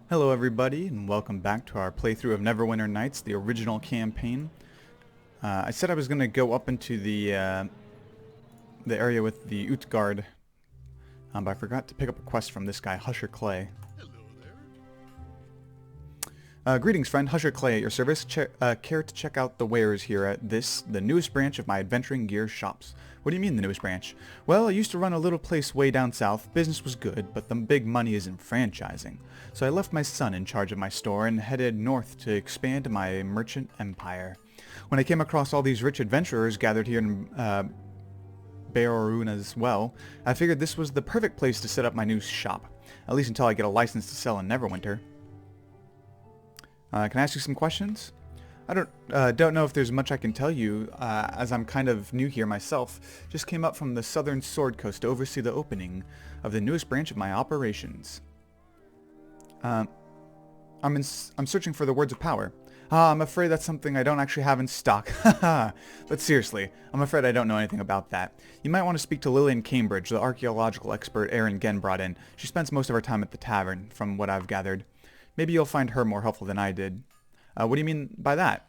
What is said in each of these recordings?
Hello everybody, and welcome back to our playthrough of Neverwinter Nights, the original campaign. I said I was going to go up into the area with the Uthgardt, but I forgot to pick up a quest from this guy, Husher Clay. Greetings friend, Husher Clay at your service. Care to check out the wares here at the newest branch of my adventuring gear shops. What do you mean the newest branch? Well, I used to run a little place way down south. Business was good, but the big money is in franchising. So I left my son in charge of my store and headed north to expand my merchant empire. When I came across all these rich adventurers gathered here in Beorun as well, I figured this was the perfect place to set up my new shop. At least until I get a license to sell in Neverwinter. Can I ask you some questions? I don't know if there's much I can tell you, as I'm kind of new here myself. Just came up from the southern Sword Coast to oversee the opening of the newest branch of my operations. I'm searching for the Words of Power. I'm afraid that's something I don't actually have in stock. But seriously, I'm afraid I don't know anything about that. You might want to speak to Lillian Cambridge, the archaeological expert Erin Genn brought in. She spends most of her time at the tavern, from what I've gathered. Maybe you'll find her more helpful than I did. What do you mean by that?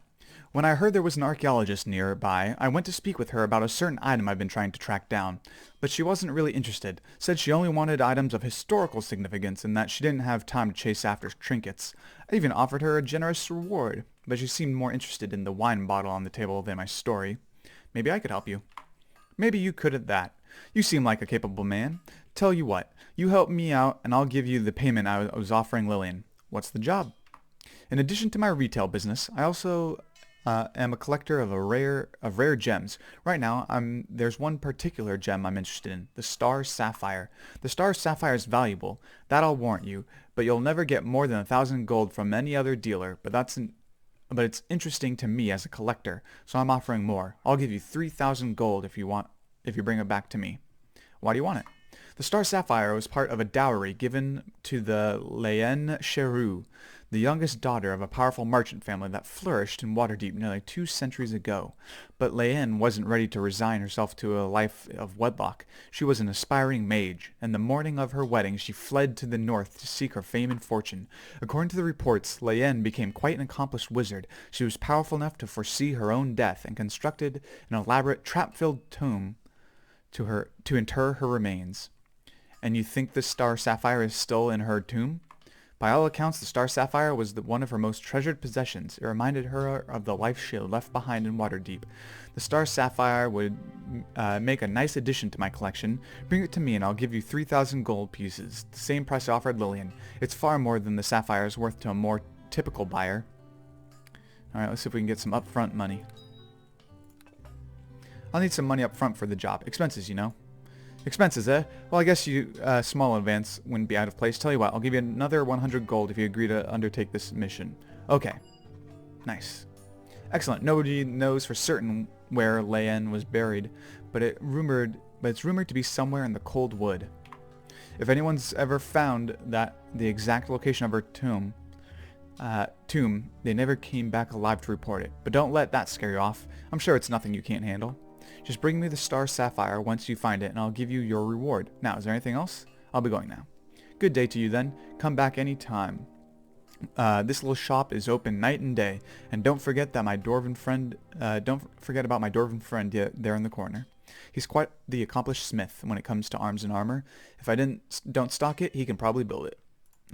When I heard there was an archaeologist nearby, I went to speak with her about a certain item I've been trying to track down. But she wasn't really interested, said she only wanted items of historical significance and that she didn't have time to chase after trinkets. I even offered her a generous reward, but she seemed more interested in the wine bottle on the table than my story. Maybe I could help you. Maybe you could at that. You seem like a capable man. Tell you what, you help me out and I'll give you the payment I was offering Lillian. What's the job? In addition to my retail business, I also am a collector of rare gems. Right now, there's one particular gem I'm interested in, the Star Sapphire. The Star Sapphire is valuable, that I'll warrant you, but you'll never get more than 1,000 gold from any other dealer. But it's interesting to me as a collector, so I'm offering more. I'll give you 3,000 gold if you bring it back to me. Why do you want it? The Star Sapphire was part of a dowry given to the Leyen Cheru, the youngest daughter of a powerful merchant family that flourished in Waterdeep nearly 2 centuries ago. But Leyen wasn't ready to resign herself to a life of wedlock. She was an aspiring mage, and the morning of her wedding she fled to the north to seek her fame and fortune. According to the reports, Leyen became quite an accomplished wizard. She was powerful enough to foresee her own death and constructed an elaborate trap-filled tomb to inter her remains. And you think the Star Sapphire is still in her tomb? By all accounts, the Star Sapphire was one of her most treasured possessions. It reminded her of the life she had left behind in Waterdeep. The Star Sapphire would make a nice addition to my collection. Bring it to me and I'll give you 3,000 gold pieces, the same price I offered Lillian. It's far more than the Sapphire is worth to a more typical buyer. Alright, let's see if we can get some upfront money. I'll need some money up front for the job. Expenses, you know. Expenses, eh? Well, I guess small advance wouldn't be out of place. Tell you what, I'll give you another 100 gold if you agree to undertake this mission. Okay. Nice. Excellent. Nobody knows for certain where Leyen was buried, but it's rumored to be somewhere in the Cold Wood. If anyone's ever found the exact location of her tomb, they never came back alive to report it. But don't let that scare you off. I'm sure it's nothing you can't handle. Just bring me the Star Sapphire once you find it, and I'll give you your reward. Now, is there anything else? I'll be going now. Good day to you, then. Come back any time. This little shop is open night and day, and don't forget that my dwarven friend. Don't forget about my dwarven friend there in the corner. He's quite the accomplished smith when it comes to arms and armor. If I don't stock it, he can probably build it.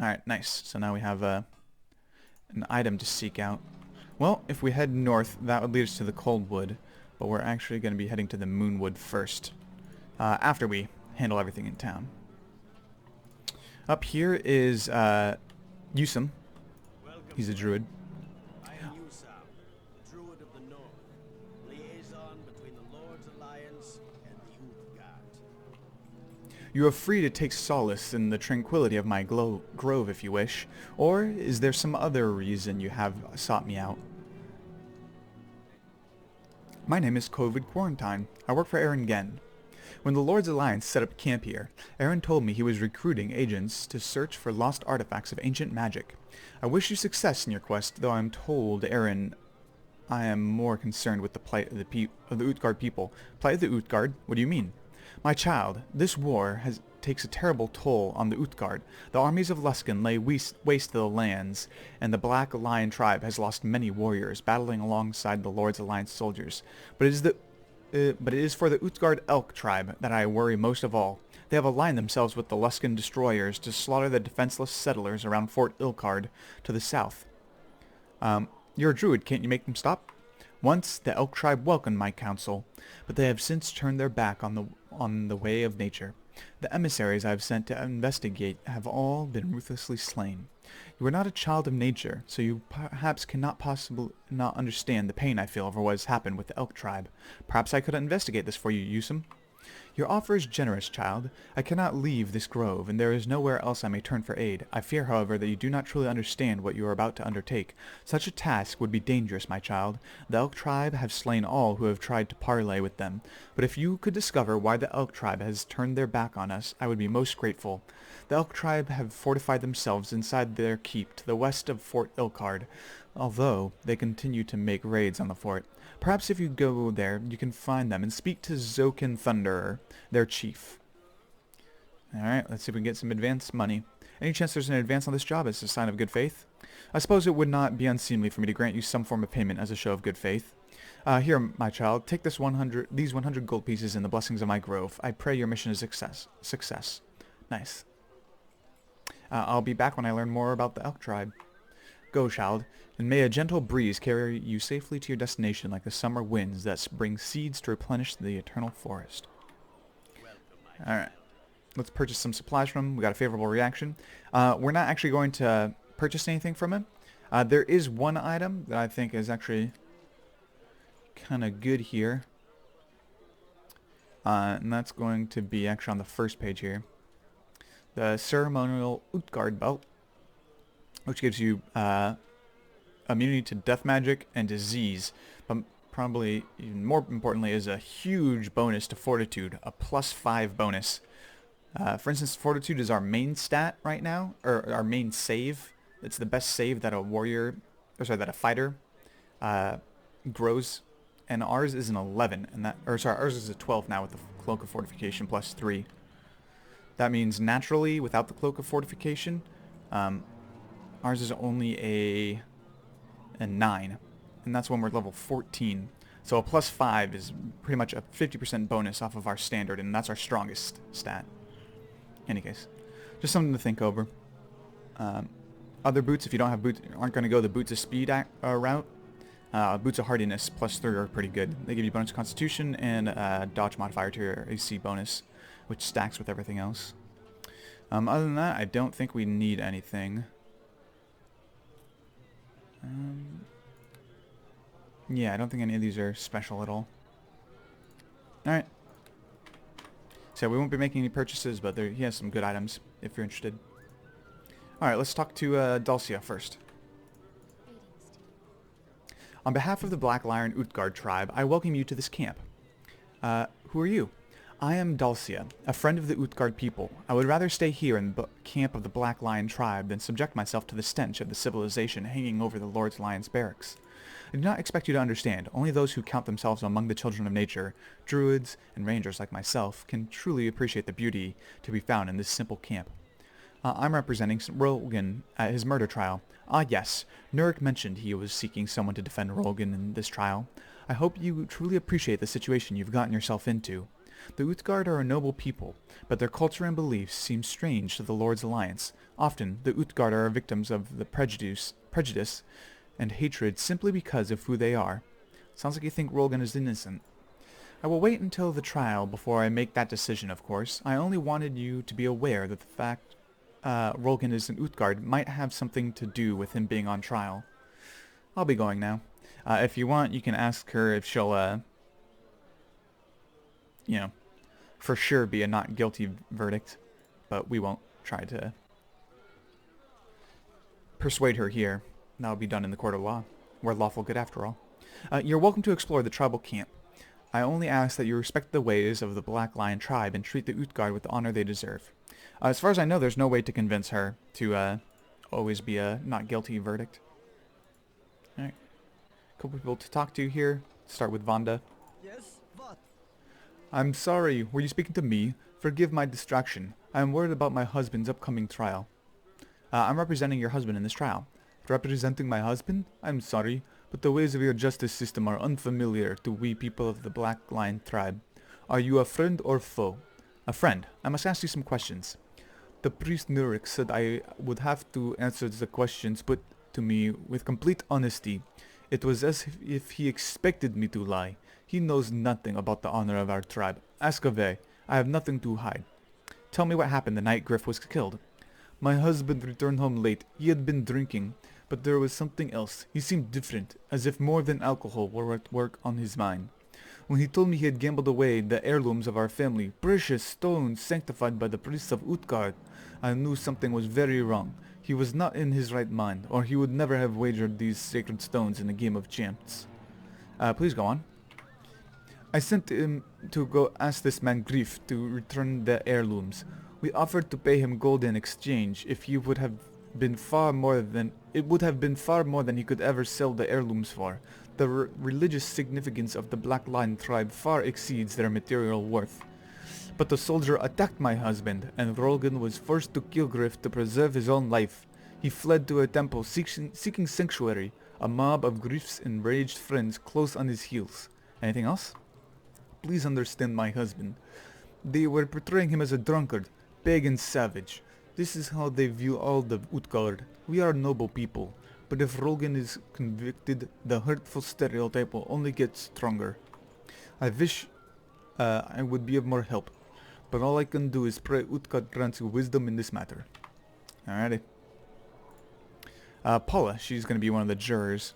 All right, nice. So now we have an item to seek out. Well, if we head north, that would lead us to the Cold Wood. But we're actually going to be heading to the Moonwood first, after we handle everything in town. Up here is Usam. He's a druid. I am Usam, druid of the North, liaison between the Lord's Alliance and the Uthgardt. You are free to take solace in the tranquility of my grove if you wish, or is there some other reason you have sought me out? My name is COVID Quarantine. I work for Erin Genn. When the Lord's Alliance set up camp here, Erin told me he was recruiting agents to search for lost artifacts of ancient magic. I wish you success in your quest, though I'm told, Erin, I am more concerned with the plight of the Uthgardt people. Plight of the Uthgardt? What do you mean? My child, this war has takes a terrible toll on the Uthgardt. The armies of Luskan lay waste the lands, and the Black Lion tribe has lost many warriors, battling alongside the Lord's Alliance soldiers. But it is for the Uthgardt Elk tribe that I worry most of all. They have aligned themselves with the Luskan destroyers to slaughter the defenseless settlers around Fort Ilkard to the south. You're a druid, can't you make them stop? Once, the Elk tribe welcomed my counsel, but they have since turned their back on the way of nature. The emissaries I have sent to investigate have all been ruthlessly slain. You are not a child of nature, so you perhaps cannot possibly not understand the pain I feel over what has happened with the Elk tribe. Perhaps I could investigate this for you, Yusum. Your offer is generous, child. I cannot leave this grove, and there is nowhere else I may turn for aid. I fear, however, that you do not truly understand what you are about to undertake. Such a task would be dangerous, my child. The Elk tribe have slain all who have tried to parley with them. But if you could discover why the Elk tribe has turned their back on us, I would be most grateful. The Elk tribe have fortified themselves inside their keep to the west of Fort Ilkard, although they continue to make raids on the fort. Perhaps if you go there, you can find them and speak to Zokin Thunderer, their chief. Alright, let's see if we can get some advance money. Any chance there's an advance on this job as a sign of good faith? I suppose it would not be unseemly for me to grant you some form of payment as a show of good faith. Here, my child, take these 100 gold pieces and the blessings of my grove. I pray your mission is success. Nice. I'll be back when I learn more about the Elk tribe. Go, child, and may a gentle breeze carry you safely to your destination like the summer winds that bring seeds to replenish the eternal forest. Alright, let's purchase some supplies from him. We got a favorable reaction. We're not actually going to purchase anything from him. There is one item that I think is actually kind of good here. And that's going to be actually on the first page here. The ceremonial Uthgardt belt, which gives you immunity to death magic and disease, but probably even more importantly is a huge bonus to fortitude, a +5 bonus. For instance, fortitude is our main stat right now, or our main save. It's the best save that a fighter grows, and ours is an 11, and ours is a 12 now with the Cloak of Fortification +3. That means naturally, without the Cloak of Fortification, ours is only a 9, and that's when we're level 14. So a +5 is pretty much a 50% bonus off of our standard, and that's our strongest stat. In any case, just something to think over. Other boots, if you don't have boots, aren't going to go the boots of speed route. Boots of hardiness +3 are pretty good. They give you bonus constitution and dodge modifier to your AC bonus, which stacks with everything else. Other than that, I don't think we need anything. Yeah, I don't think any of these are special at all. Alright. So we won't be making any purchases, but he has some good items if you're interested. Alright, let's talk to Dulcia first. On behalf of the Black Lion Uthgardt tribe, I welcome you to this camp. Who are you? I am Dulcia, a friend of the Uthgardt people. I would rather stay here in the camp of the Black Lion tribe than subject myself to the stench of the civilization hanging over the Lord's Lion's barracks. I do not expect you to understand. Only those who count themselves among the children of nature, druids and rangers like myself, can truly appreciate the beauty to be found in this simple camp. I'm representing Rolgan at his murder trial. Ah yes, Nurik mentioned he was seeking someone to defend Rolgan in this trial. I hope you truly appreciate the situation you've gotten yourself into. The Uthgardt are a noble people, but their culture and beliefs seem strange to the Lord's Alliance. Often, the Uthgardt are victims of the prejudice and hatred simply because of who they are. Sounds like you think Rolgan is innocent. I will wait until the trial before I make that decision, of course. I only wanted you to be aware that the fact Rolgan is an Uthgardt might have something to do with him being on trial. I'll be going now. If you want, you can ask her if she'll, for sure be a not guilty verdict, but we won't try to persuade her here. That'll be done in the court of law. We're lawful good after all. You're welcome to explore the tribal camp. I only ask that you respect the ways of the Black Lion tribe and treat the Uthgardt with the honor they deserve. As far as I know, there's no way to convince her to always be a not guilty verdict. Alright. Couple people to talk to here. Start with Vonda. Yes, what? I'm sorry, were you speaking to me? Forgive my distraction. I am worried about my husband's upcoming trial. I'm representing your husband in this trial. Representing my husband? I'm sorry, but the ways of your justice system are unfamiliar to we people of the Black Lion tribe. Are you a friend or foe? A friend. I must ask you some questions. The priest Nurik said I would have to answer the questions put to me with complete honesty. It was as if he expected me to lie. He knows nothing about the honor of our tribe. Ask away. I have nothing to hide. Tell me what happened the night Griff was killed. My husband returned home late. He had been drinking, but there was something else. He seemed different, as if more than alcohol were at work on his mind. When he told me he had gambled away the heirlooms of our family, precious stones sanctified by the priests of Uthgardt, I knew something was very wrong. He was not in his right mind, or he would never have wagered these sacred stones in a game of chance. Please go on. I sent him to go ask this man Griff to return the heirlooms. We offered to pay him gold in exchange if he would have been far more than he could ever sell the heirlooms for. The religious significance of the Black Lion tribe far exceeds their material worth. But the soldier attacked my husband, and Rolgan was forced to kill Griff to preserve his own life. He fled to a temple seeking sanctuary, a mob of Griff's enraged friends close on his heels. Anything else? Please understand my husband. They were portraying him as a drunkard, pagan savage. This is how they view all the Uthgardt. We are noble people, but if Rolgan is convicted, the hurtful stereotype will only get stronger. I wish I would be of more help, but all I can do is pray Uthgardt grants you wisdom in this matter. Alrighty. Paula, she's gonna be one of the jurors.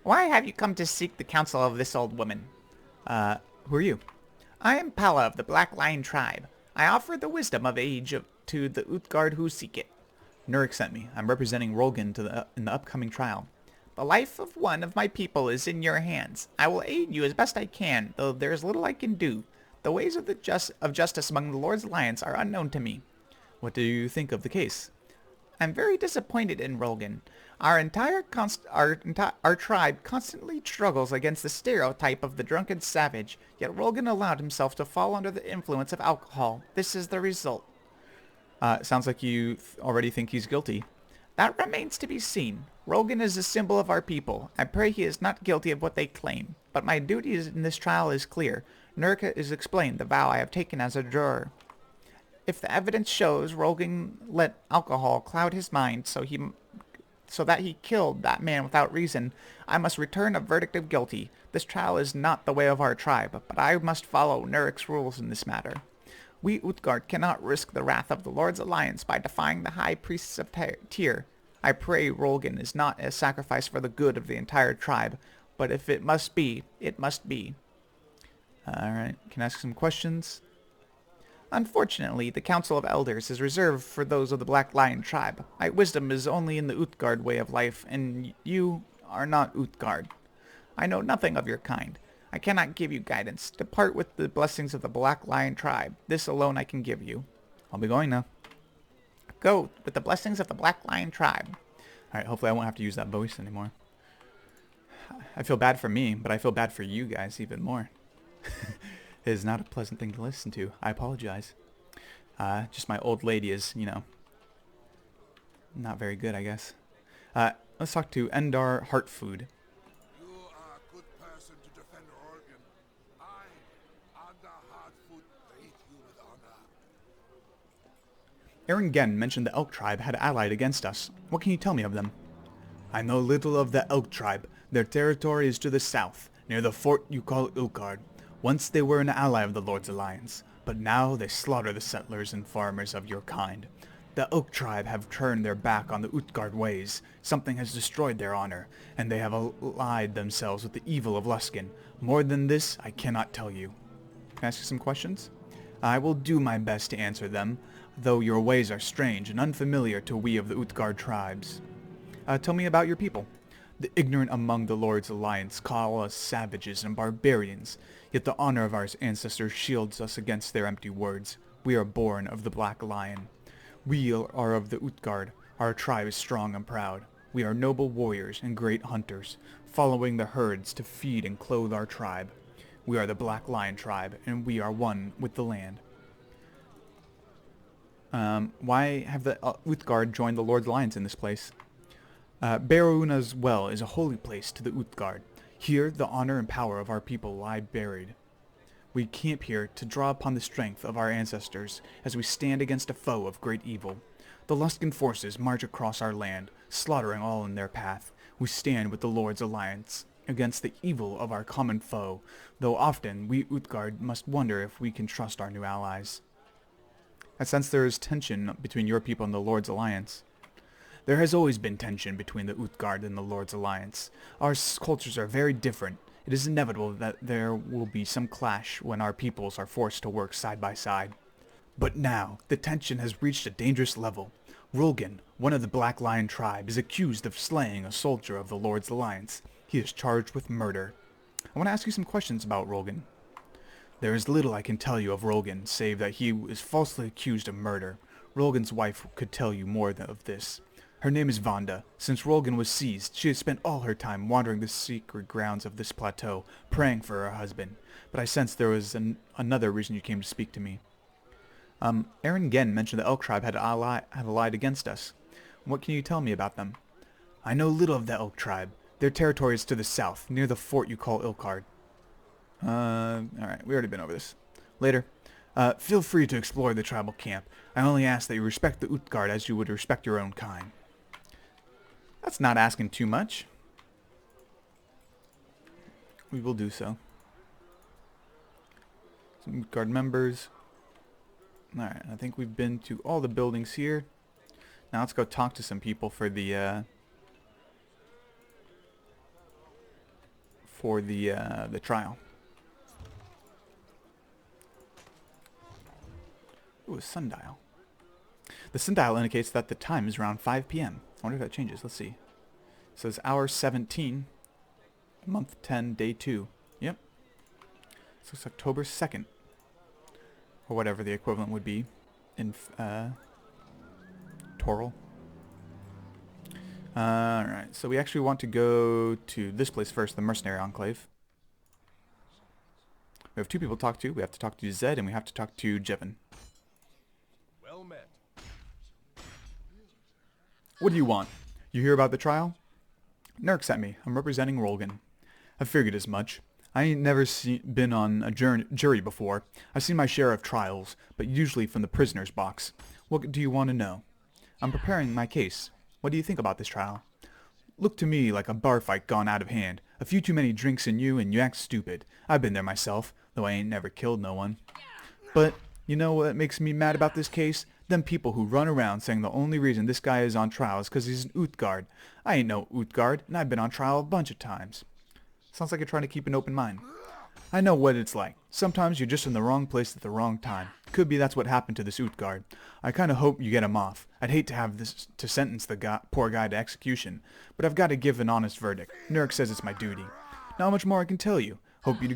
Why have you come to seek the counsel of this old woman? Who are you? I am Pella of the Black Lion tribe. I offer the wisdom of age to the Uthgardt who seek it. Nurik sent me. I'm representing Rolgan in the upcoming trial. The life of one of my people is in your hands. I will aid you as best I can, though there is little I can do. The ways of justice among the Lord's Alliance are unknown to me. What do you think of the case? I'm very disappointed in Rolgan. Our tribe constantly struggles against the stereotype of the drunken savage, yet Rolgan allowed himself to fall under the influence of alcohol. This is the result. Sounds like you already think he's guilty. That remains to be seen. Rolgan is a symbol of our people. I pray he is not guilty of what they claim. But my duty in this trial is clear. Nurka is explained the vow I have taken as a juror. If the evidence shows Rolgan let alcohol cloud his mind so that he killed that man without reason, I must return a verdict of guilty. This trial is not the way of our tribe, but I must follow Nurik's rules in this matter. We Uthgardt cannot risk the wrath of the Lord's Alliance by defying the high priests of Tyr. I pray Rolgan is not a sacrifice for the good of the entire tribe, but if it must be, it must be. Alright, can I ask some questions? Unfortunately, the Council of Elders is reserved for those of the Black Lion tribe. My wisdom is only in the Uthgardt way of life, and you are not Uthgardt. I know nothing of your kind. I cannot give you guidance. Depart with the blessings of the Black Lion tribe. This alone I can give you. I'll be going now. Go with the blessings of the Black Lion tribe. Alright, hopefully I won't have to use that voice anymore. I feel bad for me, but I feel bad for you guys even more. It is not a pleasant thing to listen to. I apologize. Just my old lady is, not very good, I guess. Let's talk to Endar Heartfood. You are a good person to defend Rolgan. I, Endar Heartfood, treat you with honor. Aaron Genn mentioned the Elk tribe had allied against us. What can you tell me of them? I know little of the Elk tribe. Their territory is to the south, near the fort you call Uthgardt. Once they were an ally of the Lord's Alliance, but now they slaughter the settlers and farmers of your kind. The Oak tribe have turned their back on the Uthgardt ways. Something has destroyed their honor, and they have allied themselves with the evil of Luskan. More than this, I cannot tell you. Can I ask you some questions? I will do my best to answer them, though your ways are strange and unfamiliar to we of the Uthgardt tribes. Tell me about your people. The ignorant among the Lord's Alliance call us savages and barbarians, yet the honor of our ancestors shields us against their empty words. We are born of the Black Lion. We are of the Uthgardt. Our tribe is strong and proud. We are noble warriors and great hunters, following the herds to feed and clothe our tribe. We are the Black Lion tribe, and we are one with the land. Why have the Uthgardt joined the Lord's Lions in this place? Baruna's well is a holy place to the Uthgardt. Here, the honor and power of our people lie buried. We camp here to draw upon the strength of our ancestors as we stand against a foe of great evil. The Luskan forces march across our land, slaughtering all in their path. We stand with the Lord's Alliance against the evil of our common foe, though often we Uthgardt must wonder if we can trust our new allies. I sense there is tension between your people and the Lord's Alliance. There has always been tension between the Uthgardt and the Lord's Alliance. Our cultures are very different. It is inevitable that there will be some clash when our peoples are forced to work side by side. But now, the tension has reached a dangerous level. Rolgan, one of the Black Lion tribe, is accused of slaying a soldier of the Lord's Alliance. He is charged with murder. I want to ask you some questions about Rolgan. There is little I can tell you of Rolgan, save that he is falsely accused of murder. Rolgan's wife could tell you more of this. Her name is Vonda. Since Rolgan was seized, she has spent all her time wandering the secret grounds of this plateau, praying for her husband. But I sense there was another reason you came to speak to me. Aaron Gen mentioned the Elk tribe had allied against us. What can you tell me about them? I know little of the Elk tribe. Their territory is to the south, near the fort you call Uthgardt. Alright, we already been over this. Later. Feel free to explore the tribal camp. I only ask that you respect the Uthgardt as you would respect your own kind. That's not asking too much. We will do so. Some Uthgardt members. Alright, I think we've been to all the buildings here. Now let's go talk to some people for the trial. Ooh, a sundial. The sundial indicates that the time is around 5 p.m. I wonder if that changes. Let's see. It says hour 17, month 10, day 2. Yep. So it's October 2nd. Or whatever the equivalent would be in Toril. Alright, so we actually want to go to this place first, the Mercenary Enclave. We have two people to talk to. We have to talk to Zed and we have to talk to Jevin. Well met. What do you want? You hear about the trial? Nurk sent me. I'm representing Rolgan. I figured as much. I ain't never been on a jury before. I've seen my share of trials, but usually from the prisoner's box. What do you want to know? I'm preparing my case. What do you think about this trial? Look to me like a bar fight gone out of hand. A few too many drinks in you and you act stupid. I've been there myself, though I ain't never killed no one. But you know what makes me mad about this case? Them people who run around saying the only reason this guy is on trial is because he's an Uthgardt. I ain't no Uthgardt, and I've been on trial a bunch of times. Sounds like you're trying to keep an open mind. I know what it's like. Sometimes you're just in the wrong place at the wrong time. Could be that's what happened to this Uthgardt. I kind of hope you get him off. I'd hate to have this to sentence the poor guy to execution, but I've got to give an honest verdict. Nurk says it's my duty. Not much more I can tell you. Hope you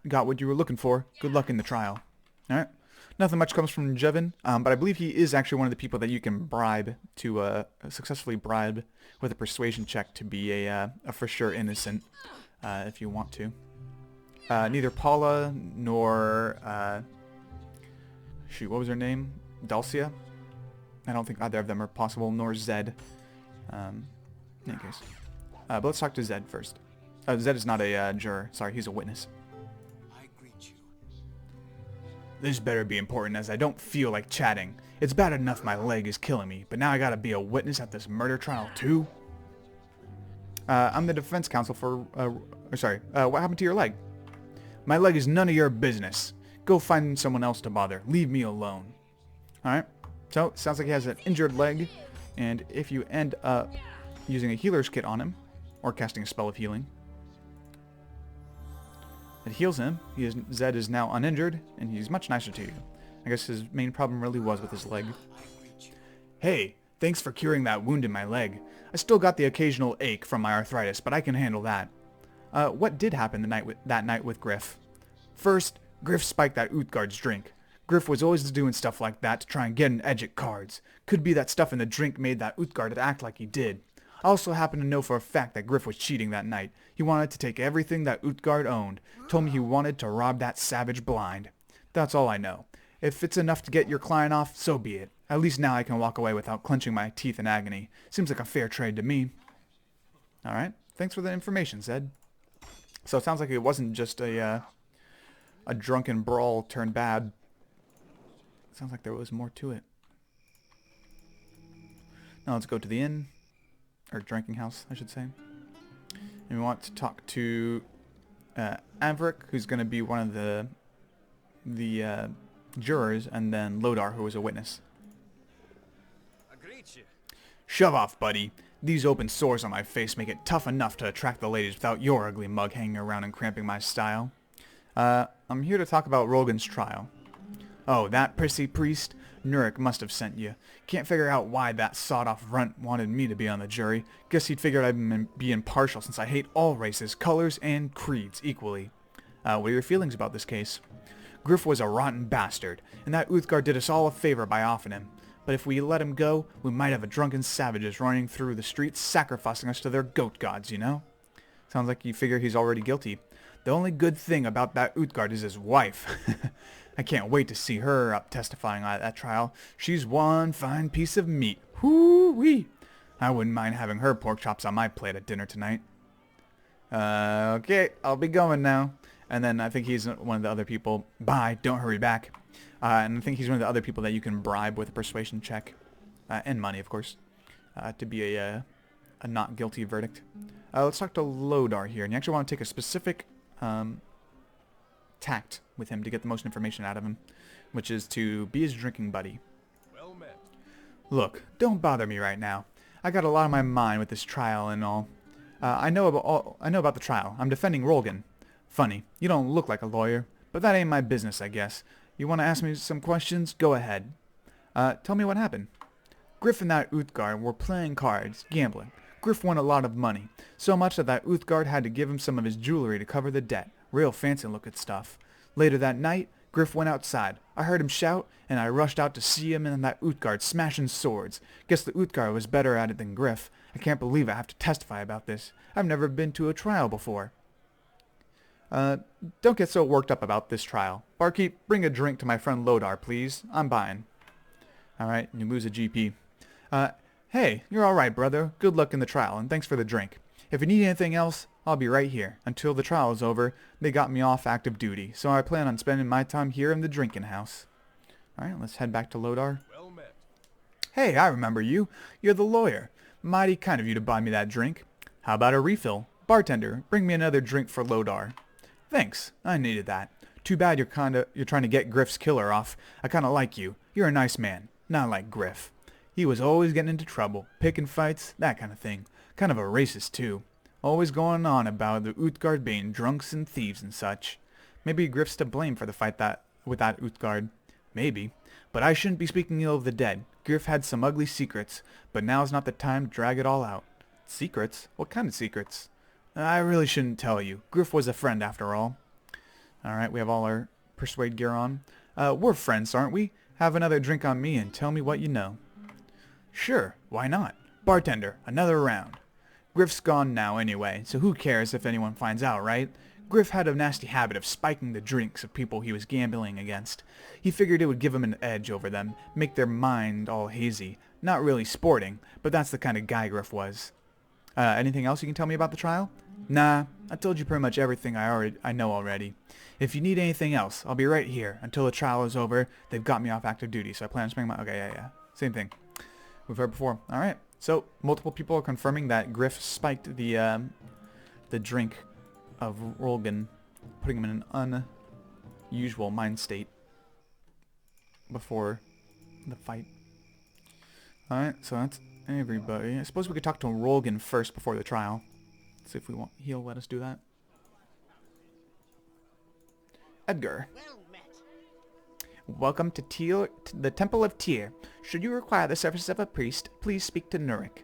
got what you were looking for. Good luck in the trial. Alright. Nothing much comes from Jevin, but I believe he is actually one of the people that you can bribe to successfully bribe with a persuasion check to be a for sure innocent, if you want to. Neither Paula nor what was her name? Dulcia? I don't think either of them are possible, nor Zed. In any case. But let's talk to Zed first. Zed is not a juror. Sorry, he's a witness. I greet you. This better be important as I don't feel like chatting. It's bad enough my leg is killing me, but now I gotta be a witness at this murder trial too? I'm the defense counsel for... what happened to your leg? My leg is none of your business. Go find someone else to bother. Leave me alone. Alright. So, sounds like he has an injured leg. And if you end up using a healer's kit on him, or casting a spell of healing, it heals him. Zed is now uninjured, and he's much nicer to you. I guess his main problem really was with his leg. Hey, thanks for curing that wound in my leg. I still got the occasional ache from my arthritis, but I can handle that. What did happen that night with Griff? First, Griff spiked that Uthgardt's drink. Griff was always doing stuff like that to try and get an edge at cards. Could be that stuff in the drink made that Uthgardt act like he did. I also happen to know for a fact that Griff was cheating that night. He wanted to take everything that Uthgardt owned. Told me he wanted to rob that savage blind. That's all I know. If it's enough to get your client off, so be it. At least now I can walk away without clenching my teeth in agony. Seems like a fair trade to me. Alright, thanks for the information, Zed. So it sounds like it wasn't just a drunken brawl turned bad. It sounds like there was more to it. Now let's go to the inn. Or drinking house, I should say. And we want to talk to Averick, who's going to be one of the jurors, and then Lodar, who was a witness. Shove off, buddy. These open sores on my face make it tough enough to attract the ladies without your ugly mug hanging around and cramping my style. I'm here to talk about Rolgan's trial. Oh, that prissy priest? Nurik must have sent you. Can't figure out why that sawed-off runt wanted me to be on the jury. Guess he'd figured I'd be impartial since I hate all races, colors, and creeds equally. What are your feelings about this case? Griff was a rotten bastard, and that Uthgardt did us all a favor by offing him. But if we let him go, we might have a drunken savages running through the streets sacrificing us to their goat gods, you know? Sounds like you figure he's already guilty. The only good thing about that Uthgardt is his wife. I can't wait to see her up testifying at that trial. She's one fine piece of meat. Whoo-wee! I wouldn't mind having her pork chops on my plate at dinner tonight. Okay, I'll be going now. And then I think he's one of the other people. Bye, don't hurry back. And I think he's one of the other people that you can bribe with a persuasion check. And money, of course. To be a not guilty verdict. Let's talk to Lodar here. And you actually want to take a specific tact with him to get the most information out of him. Which is to be his drinking buddy. Well met. Look, don't bother me right now. I got a lot on my mind with this trial and all. I know about the trial. I'm defending Rolgan. Funny, you don't look like a lawyer, but that ain't my business, I guess. You want to ask me some questions? Go ahead. Tell me what happened. Griff and that Uthgardt were playing cards, gambling. Griff won a lot of money, so much that Uthgardt had to give him some of his jewelry to cover the debt. Real fancy-looking stuff. Later that night, Griff went outside. I heard him shout, and I rushed out to see him and that Uthgardt smashing swords. Guess the Uthgardt was better at it than Griff. I can't believe I have to testify about this. I've never been to a trial before. Don't get so worked up about this trial. Barkeep, bring a drink to my friend Lodar, please. I'm buying. Alright, you lose a GP. Hey, you're alright, brother. Good luck in the trial, and thanks for the drink. If you need anything else, I'll be right here. Until the trial is over, they got me off active duty, so I plan on spending my time here in the drinking house. Alright, let's head back to Lodar. Well met. Hey, I remember you. You're the lawyer. Mighty kind of you to buy me that drink. How about a refill? Bartender, bring me another drink for Lodar. Thanks, I needed that. Too bad you're trying to get Griff's killer off. I kinda like you. You're a nice man. Not like Griff. He was always getting into trouble, picking fights, that kind of thing. Kind of a racist too. Always going on about the Uthgardt being drunks and thieves and such. Maybe Griff's to blame for the fight with that Uthgardt. Maybe. But I shouldn't be speaking ill of the dead. Griff had some ugly secrets, but now's not the time to drag it all out. Secrets? What kind of secrets? I really shouldn't tell you. Griff was a friend after all. Alright, we have all our persuade gear on. We're friends, aren't we? Have another drink on me and tell me what you know. Sure, why not? Bartender, another round. Griff's gone now anyway, so who cares if anyone finds out, right? Griff had a nasty habit of spiking the drinks of people he was gambling against. He figured it would give him an edge over them, make their mind all hazy. Not really sporting, but that's the kind of guy Griff was. Anything else you can tell me about the trial? Nah, I told you pretty much everything I know already. If you need anything else, I'll be right here. Until the trial is over, they've got me off active duty, so I plan on spending my... Okay, yeah. Same thing. We've heard before. Alright, so multiple people are confirming that Griff spiked the drink of Rolgan, putting him in an unusual mind state before the fight. Alright, so that's everybody. I suppose we could talk to Rolgan first before the trial. See if he'll let us do that. Edgar. Well met. Welcome to the Temple of Tyr. Should you require the services of a priest, please speak to Nurik.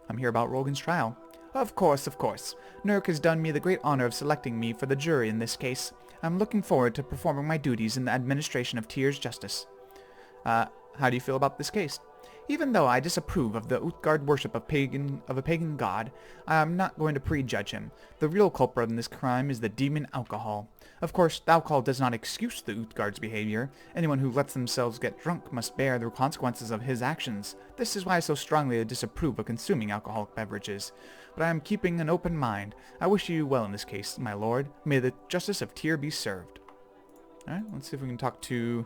I'm here about Rolgan's trial. Of course, of course. Nurik has done me the great honor of selecting me for the jury in this case. I'm looking forward to performing my duties in the administration of Tyr's justice. How do you feel about this case? Even though I disapprove of the Uthgardt worship of a pagan god, I am not going to prejudge him. The real culprit in this crime is the demon alcohol. Of course, the alcohol does not excuse the Uthgardt's behavior. Anyone who lets themselves get drunk must bear the consequences of his actions. This is why I so strongly disapprove of consuming alcoholic beverages. But I am keeping an open mind. I wish you well in this case, my lord. May the justice of Tyr be served. Alright, let's see if we can talk to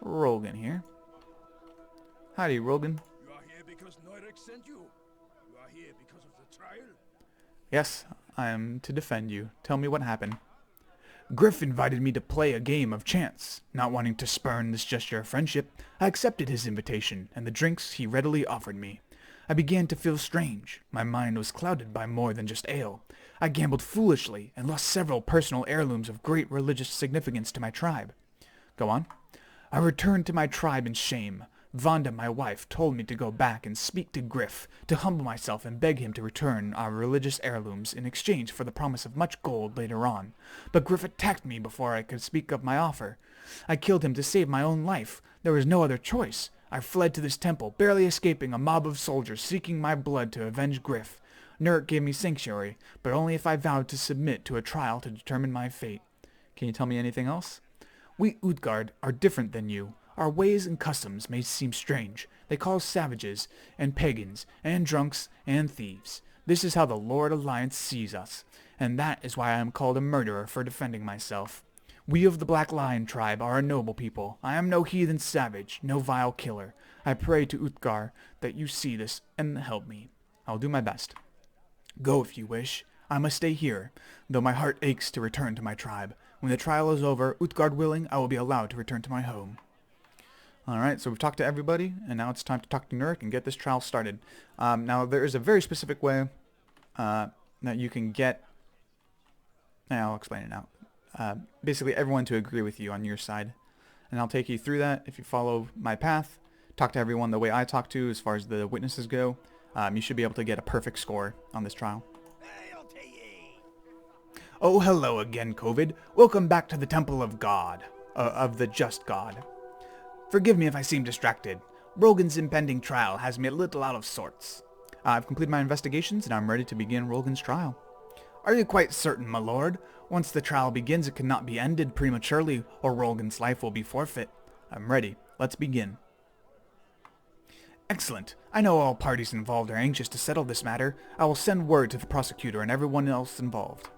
Rolgan here. Howdy, Rolgan. You are here because Neurek sent you. You are here because of the trial. Yes, I am to defend you. Tell me what happened. Griff invited me to play a game of chance. Not wanting to spurn this gesture of friendship, I accepted his invitation and the drinks he readily offered me. I began to feel strange. My mind was clouded by more than just ale. I gambled foolishly and lost several personal heirlooms of great religious significance to my tribe. Go on. I returned to my tribe in shame. Vonda, my wife, told me to go back and speak to Griff, to humble myself and beg him to return our religious heirlooms in exchange for the promise of much gold later on. But Griff attacked me before I could speak of my offer. I killed him to save my own life. There was no other choice. I fled to this temple, barely escaping a mob of soldiers seeking my blood to avenge Griff. Nurk gave me sanctuary, but only if I vowed to submit to a trial to determine my fate. Can you tell me anything else? We Uthgardt are different than you. Our ways and customs may seem strange. They call us savages, and pagans, and drunks, and thieves. This is how the Lord Alliance sees us, and that is why I am called a murderer for defending myself. We of the Black Lion tribe are a noble people. I am no heathen savage, no vile killer. I pray to Uthgardt that you see this and help me. I'll do my best. Go if you wish. I must stay here, though my heart aches to return to my tribe. When the trial is over, Uthgardt willing, I will be allowed to return to my home. Alright, so we've talked to everybody, and now it's time to talk to Nurk and get this trial started. Now, there is a very specific way that you can get... I'll explain it now. Basically, everyone to agree with you on your side. And I'll take you through that. If you follow my path, talk to everyone the way I talk to as far as the witnesses go, you should be able to get a perfect score on this trial. Oh, hello again, COVID. Welcome back to the Temple of God. Of the Just God. Forgive me if I seem distracted. Rolgan's impending trial has me a little out of sorts. I've completed my investigations and I'm ready to begin Rolgan's trial. Are you quite certain, my lord? Once the trial begins, it cannot be ended prematurely or Rolgan's life will be forfeit. I'm ready. Let's begin. Excellent. I know all parties involved are anxious to settle this matter. I will send word to the prosecutor and everyone else involved.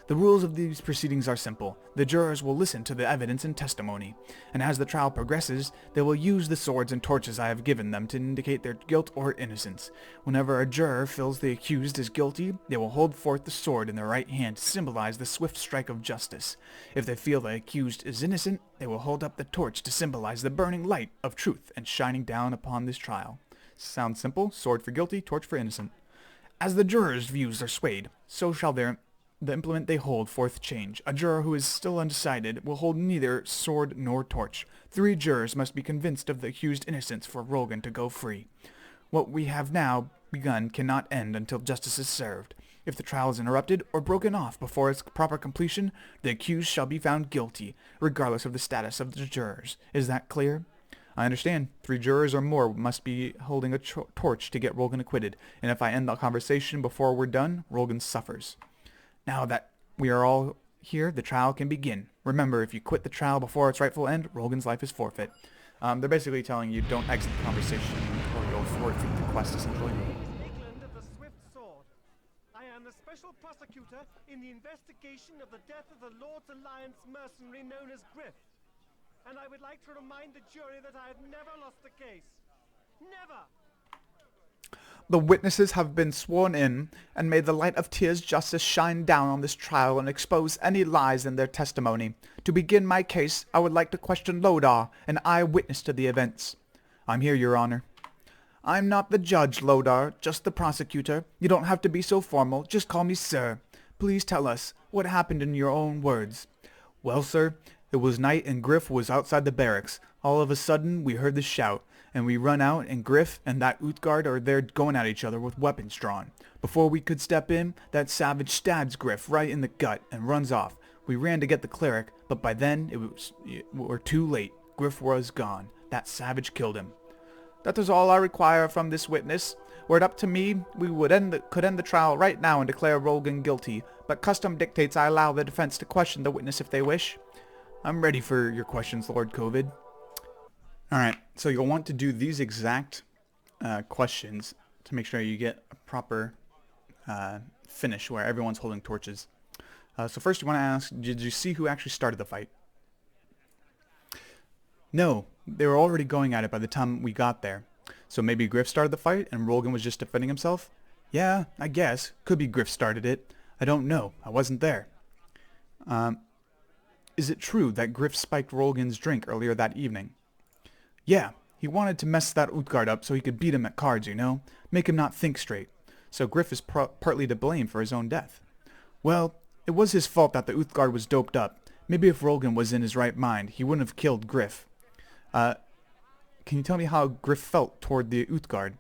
The rules of these proceedings are simple. The jurors will listen to the evidence and testimony, and as the trial progresses, they will use the swords and torches I have given them to indicate their guilt or innocence. Whenever a juror feels the accused is guilty, they will hold forth the sword in their right hand to symbolize the swift strike of justice. If they feel the accused is innocent, they will hold up the torch to symbolize the burning light of truth and shining down upon this trial. Sounds simple. Sword for guilty, torch for innocent. As the jurors' views are swayed, so shall the implement they hold forth change. A juror who is still undecided will hold neither sword nor torch. 3 jurors must be convinced of the accused innocence for Rolgan to go free. What we have now begun cannot end until justice is served. If the trial is interrupted or broken off before its proper completion, the accused shall be found guilty, regardless of the status of the jurors. Is that clear? I understand. 3 jurors or more must be holding a torch to get Rolgan acquitted, and if I end the conversation before we're done, Rolgan suffers. Now that we are all here, the trial can begin. Remember, if you quit the trial before its rightful end, Rolgan's life is forfeit. They're basically telling you don't exit the conversation or you'll forfeit the quest, essentially. England of the Swift Sword. I am the special prosecutor in the investigation of the death of the Lord's Alliance mercenary known as Griff. And I would like to remind the jury that I have never lost the case. Never! The witnesses have been sworn in, and may the light of Tyr's justice shine down on this trial and expose any lies in their testimony. To begin my case, I would like to question Lodar, an eyewitness to the events. I'm here, Your Honor. I'm not the judge, Lodar, just the prosecutor. You don't have to be so formal, just call me sir. Please tell us, what happened in your own words? Well, sir, it was night and Griff was outside the barracks. All of a sudden, we heard the shout. And we run out, and Griff and that Uthgardt are there going at each other with weapons drawn. Before we could step in, that savage stabs Griff right in the gut and runs off. We ran to get the cleric, but by then we're too late. Griff was gone. That savage killed him. That is all I require from this witness. Were it up to me, we could end the trial right now and declare Rolgan guilty, but custom dictates I allow the defense to question the witness if they wish. I'm ready for your questions, Lord COVID. Alright, so you'll want to do these exact questions to make sure you get a proper finish where everyone's holding torches. So first you want to ask, did you see who actually started the fight? No, they were already going at it by the time we got there. So maybe Griff started the fight and Rolgan was just defending himself? Yeah, I guess. Could be Griff started it. I don't know. I wasn't there. Is it true that Griff spiked Rolgan's drink earlier that evening? Yeah, he wanted to mess that Uthgardt up so he could beat him at cards, you know? Make him not think straight. So Griff is partly to blame for his own death. Well, it was his fault that the Uthgardt was doped up. Maybe if Rolgan was in his right mind, he wouldn't have killed Griff. Can you tell me how Griff felt toward the Uthgardt?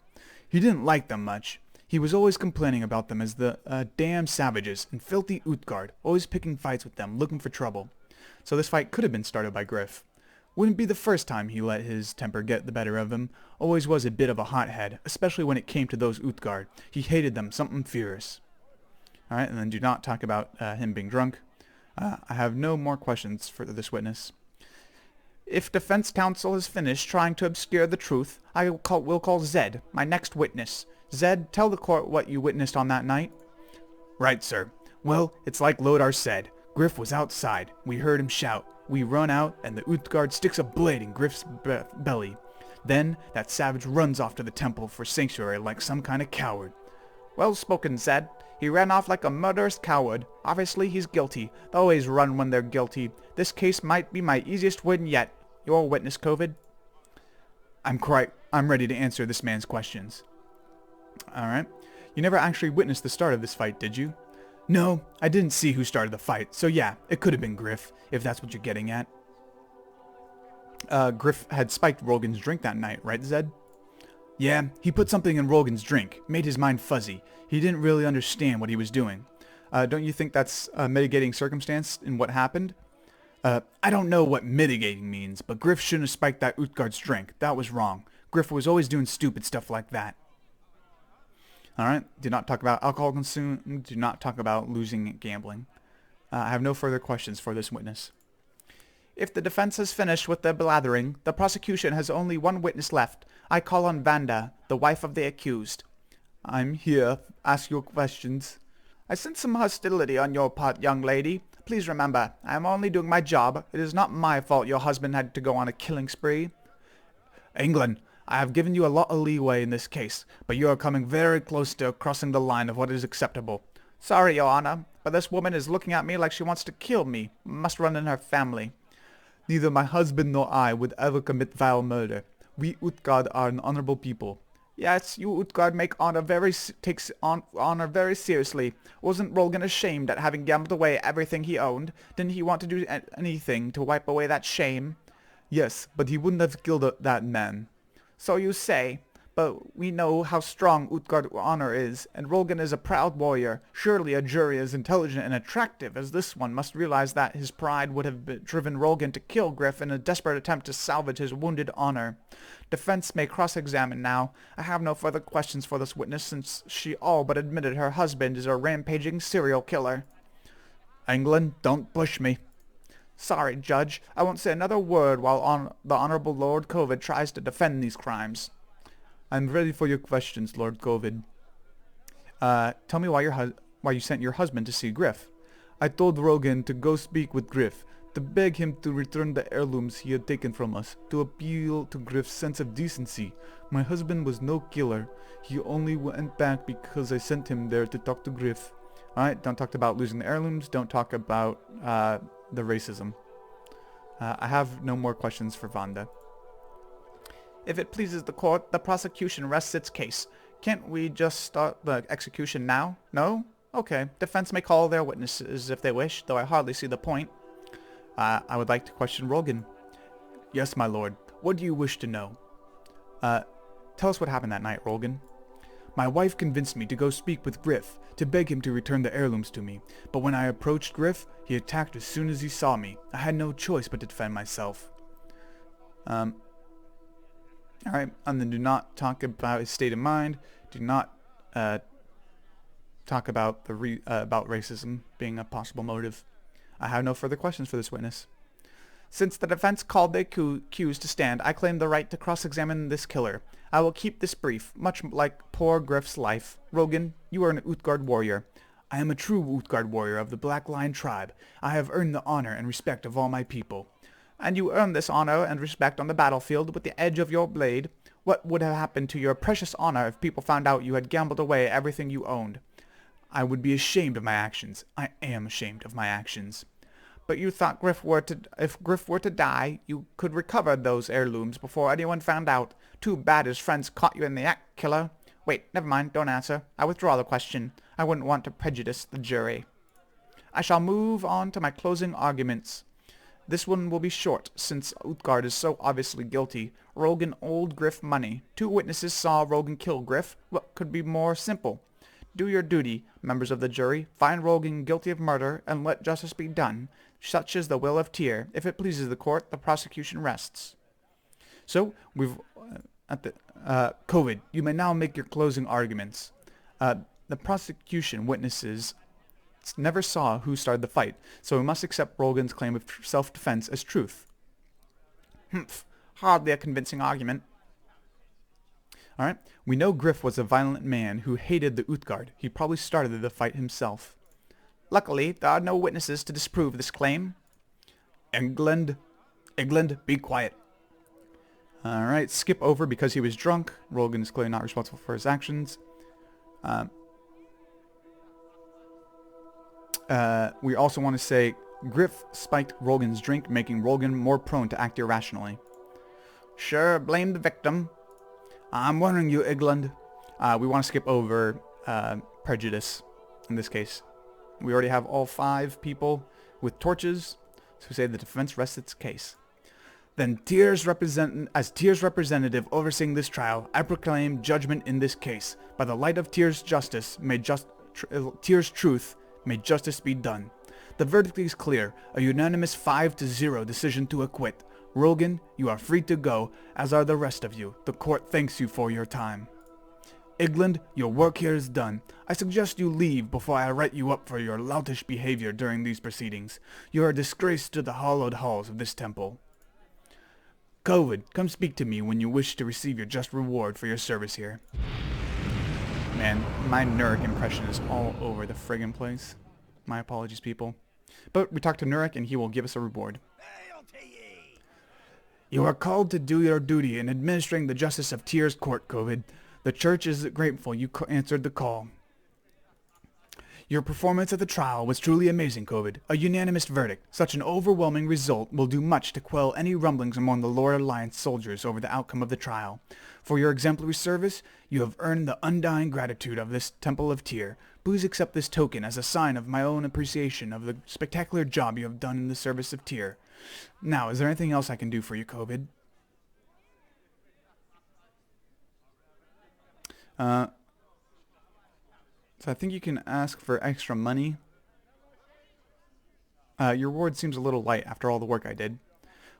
He didn't like them much. He was always complaining about them as the damn savages and filthy Uthgardt, always picking fights with them, looking for trouble. So this fight could have been started by Griff. Wouldn't be the first time he let his temper get the better of him. Always was a bit of a hothead, especially when it came to those Uthgardt. He hated them something fierce. Alright, and then do not talk about him being drunk. I have no more questions for this witness. If defense counsel has finished trying to obscure the truth, I will call Zed, my next witness. Zed, tell the court what you witnessed on that night. Right, sir. Well, it's like Lodar said. Griff was outside. We heard him shout. We run out, and the Uthgardt sticks a blade in Griff's belly. Then, that savage runs off to the temple for sanctuary like some kind of coward. Well spoken, Zed. He ran off like a murderous coward. Obviously, he's guilty. They always run when they're guilty. This case might be my easiest win yet. Your witness, COVID. I'm ready to answer this man's questions. Alright. You never actually witnessed the start of this fight, did you? No, I didn't see who started the fight, so yeah, it could have been Griff, if that's what you're getting at. Griff had spiked Rolgan's drink that night, right, Zed? Yeah, he put something in Rolgan's drink, made his mind fuzzy. He didn't really understand what he was doing. Don't you think that's a mitigating circumstance in what happened? I don't know what mitigating means, but Griff shouldn't have spiked that Uthgardt's drink. That was wrong. Griff was always doing stupid stuff like that. Alright, do not talk about alcohol consume, do not talk about losing at gambling. I have no further questions for this witness. If the defense has finished with their blathering, the prosecution has only one witness left. I call on Vanda, the wife of the accused. I'm here. Ask your questions. I sense some hostility on your part, young lady. Please remember, I am only doing my job. It is not my fault your husband had to go on a killing spree. England, I have given you a lot of leeway in this case, but you are coming very close to crossing the line of what is acceptable. Sorry, Your Honor, but this woman is looking at me like she wants to kill me. Must run in her family. Neither my husband nor I would ever commit vile murder. We Uthgardt are an honorable people. Yes, you Uthgardt takes honor very seriously. Wasn't Rolgan ashamed at having gambled away everything he owned? Didn't he want to do anything to wipe away that shame? Yes, but he wouldn't have killed that man. So you say, but we know how strong Uthgardt honor is, and Rolgan is a proud warrior. Surely a jury as intelligent and attractive as this one must realize that his pride would have driven Rolgan to kill Griff in a desperate attempt to salvage his wounded honor. Defense may cross-examine now. I have no further questions for this witness since she all but admitted her husband is a rampaging serial killer. England, don't push me. Sorry, Judge. I won't say another word while the Honorable Lord COVID tries to defend these crimes. I'm ready for your questions, Lord COVID. Tell me why you sent your husband to see Griff. I told Rolgan to go speak with Griff, to beg him to return the heirlooms he had taken from us, to appeal to Griff's sense of decency. My husband was no killer. He only went back because I sent him there to talk to Griff. Alright, don't talk about losing the heirlooms, don't talk about the racism. I have no more questions for Vanda. If it pleases the court, the prosecution rests its case. Can't we just start the execution now? No? Okay. Defense may call their witnesses if they wish, though I hardly see the point. I would like to question Rolgan. Yes, my lord. What do you wish to know? Tell us what happened that night, Rolgan. My wife convinced me to go speak with Griff, to beg him to return the heirlooms to me. But when I approached Griff, he attacked as soon as he saw me. I had no choice but to defend myself. Alright, and then do not talk about his state of mind. Do not talk about about racism being a possible motive. I have no further questions for this witness. Since the defense called the accused to stand, I claim the right to cross-examine this killer. I will keep this brief, much like poor Griff's life. Rolgan, you are an Uthgardt warrior. I am a true Uthgardt warrior of the Black Lion tribe. I have earned the honor and respect of all my people. And you earned this honor and respect on the battlefield with the edge of your blade. What would have happened to your precious honor if people found out you had gambled away everything you owned? I would be ashamed of my actions. I am ashamed of my actions. But you thought if Griff were to die, you could recover those heirlooms before anyone found out. Too bad his friends caught you in the act, killer. Wait, never mind, don't answer. I withdraw the question. I wouldn't want to prejudice the jury. I shall move on to my closing arguments. This one will be short, since Uthgardt is so obviously guilty. Rolgan owed Griff money. 2 witnesses saw Rolgan kill Griff. What could be more simple? Do your duty, members of the jury. Find Rolgan guilty of murder, and let justice be done. Such is the will of Tyr. If it pleases the court, the prosecution rests. So, we've... COVID, you may now make your closing arguments. The prosecution witnesses never saw who started the fight, so we must accept Rolgan's claim of self-defense as truth. Humph. Hardly a convincing argument. Alright, we know Griff was a violent man who hated the Uthgardt. He probably started the fight himself. Luckily, there are no witnesses to disprove this claim. Egland, be quiet. Alright, skip over because he was drunk. Rolgan is clearly not responsible for his actions. We also want to say Griff spiked Rolgan's drink, making Rolgan more prone to act irrationally. Sure, blame the victim. I'm warning you, Egland. We want to skip over prejudice in this case. We already have all 5 people with torches, so we say the defense rests its case. Then as Tyr's representative overseeing this trial, I proclaim judgment in this case. By the light of Tyr's justice, Tyr's truth, may justice be done. The verdict is clear, a unanimous 5-0 decision to acquit. Rolgan, you are free to go, as are the rest of you. The court thanks you for your time. Egland, your work here is done. I suggest you leave before I write you up for your loutish behavior during these proceedings. You are a disgrace to the hallowed halls of this temple. COVID, come speak to me when you wish to receive your just reward for your service here. Man, my Nurek impression is all over the friggin' place. My apologies, people. But we talked to Nurek and he will give us a reward. You are called to do your duty in administering the justice of Tyr's court, COVID. The church is grateful you answered the call. Your performance at the trial was truly amazing, COVID. A unanimous verdict. Such an overwhelming result will do much to quell any rumblings among the Lord Alliance soldiers over the outcome of the trial. For your exemplary service, you have earned the undying gratitude of this Temple of Tyr. Please accept this token as a sign of my own appreciation of the spectacular job you have done in the service of Tyr. Now, is there anything else I can do for you, COVID? So I think you can ask for extra money. Your reward seems a little light after all the work I did.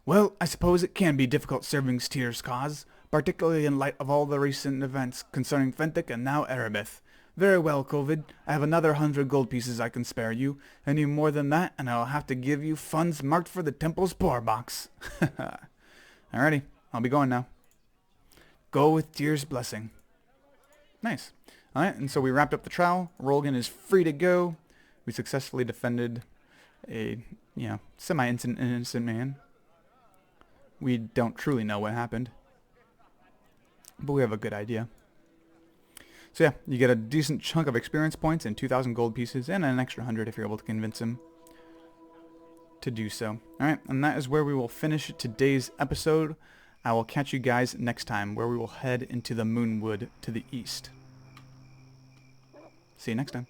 Well, I suppose it can be difficult serving Tyr's cause, particularly in light of all the recent events concerning Fentic and now Erebeth. Very well, COVID. I have another 100 gold pieces I can spare you. Any more than that, and I'll have to give you funds marked for the temple's poor box. Alrighty, I'll be going now. Go with Tyr's blessing. Nice. Alright, and so we wrapped up the trial. Rolgan is free to go. We successfully defended a, semi-innocent man. We don't truly know what happened, but we have a good idea. So yeah, you get a decent chunk of experience points and 2,000 gold pieces and an extra 100 if you're able to convince him to do so. Alright, and that is where we will finish today's episode. I will catch you guys next time where we will head into the Moonwood to the east. See you next time.